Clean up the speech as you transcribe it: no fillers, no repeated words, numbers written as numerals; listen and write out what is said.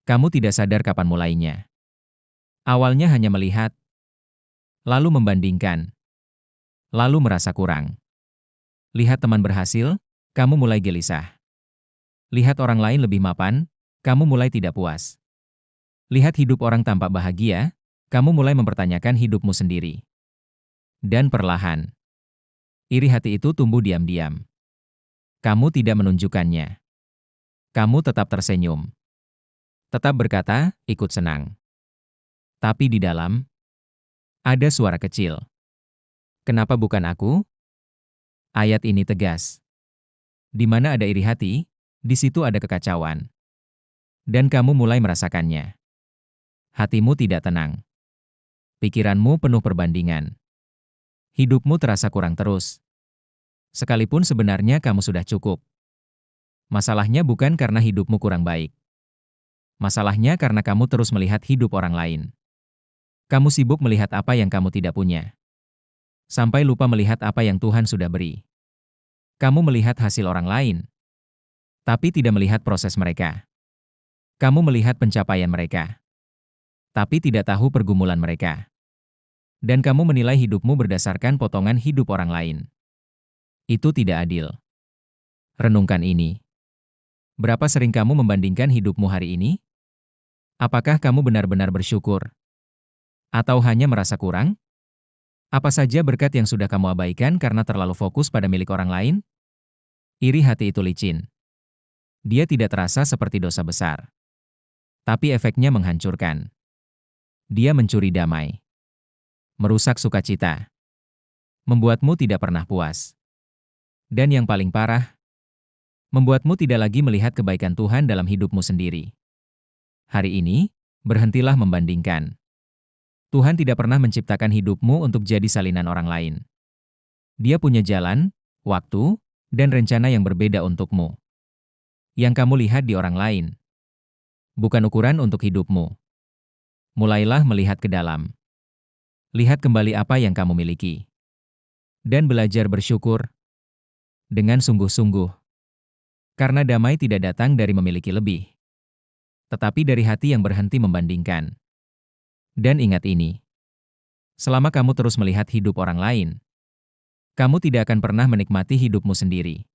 Kamu tidak sadar kapan mulainya. Awalnya hanya melihat, lalu membandingkan, lalu merasa kurang. Lihat teman berhasil, kamu mulai gelisah. Lihat orang lain lebih mapan, kamu mulai tidak puas. Lihat hidup orang tampak bahagia, kamu mulai mempertanyakan hidupmu sendiri. Dan perlahan, iri hati itu tumbuh diam-diam. Kamu tidak menunjukkannya. Kamu tetap tersenyum. Tetap berkata, ikut senang. Tapi di dalam, ada suara kecil. Kenapa bukan aku? Ayat ini tegas. Di mana ada iri hati, di situ ada kekacauan. Dan kamu mulai merasakannya. Hatimu tidak tenang. Pikiranmu penuh perbandingan. Hidupmu terasa kurang terus. Sekalipun sebenarnya kamu sudah cukup. Masalahnya bukan karena hidupmu kurang baik. Masalahnya karena kamu terus melihat hidup orang lain. Kamu sibuk melihat apa yang kamu tidak punya. Sampai lupa melihat apa yang Tuhan sudah beri. Kamu melihat hasil orang lain, tapi tidak melihat proses mereka. Kamu melihat pencapaian mereka, tapi tidak tahu pergumulan mereka. Dan kamu menilai hidupmu berdasarkan potongan hidup orang lain. Itu tidak adil. Renungkan ini. Berapa sering kamu membandingkan hidupmu hari ini? Apakah kamu benar-benar bersyukur? Atau hanya merasa kurang? Apa saja berkat yang sudah kamu abaikan karena terlalu fokus pada milik orang lain? Iri hati itu licin. Dia tidak terasa seperti dosa besar. Tapi efeknya menghancurkan. Dia mencuri damai. Merusak sukacita. Membuatmu tidak pernah puas. Dan yang paling parah, membuatmu tidak lagi melihat kebaikan Tuhan dalam hidupmu sendiri. Hari ini, berhentilah membandingkan. Tuhan tidak pernah menciptakan hidupmu untuk jadi salinan orang lain. Dia punya jalan, waktu, dan rencana yang berbeda untukmu. Yang kamu lihat di orang lain, bukan ukuran untuk hidupmu. Mulailah melihat ke dalam. Lihat kembali apa yang kamu miliki. Dan belajar bersyukur dengan sungguh-sungguh. Karena damai tidak datang dari memiliki lebih, tetapi dari hati yang berhenti membandingkan. Dan ingat ini, selama kamu terus melihat hidup orang lain, kamu tidak akan pernah menikmati hidupmu sendiri.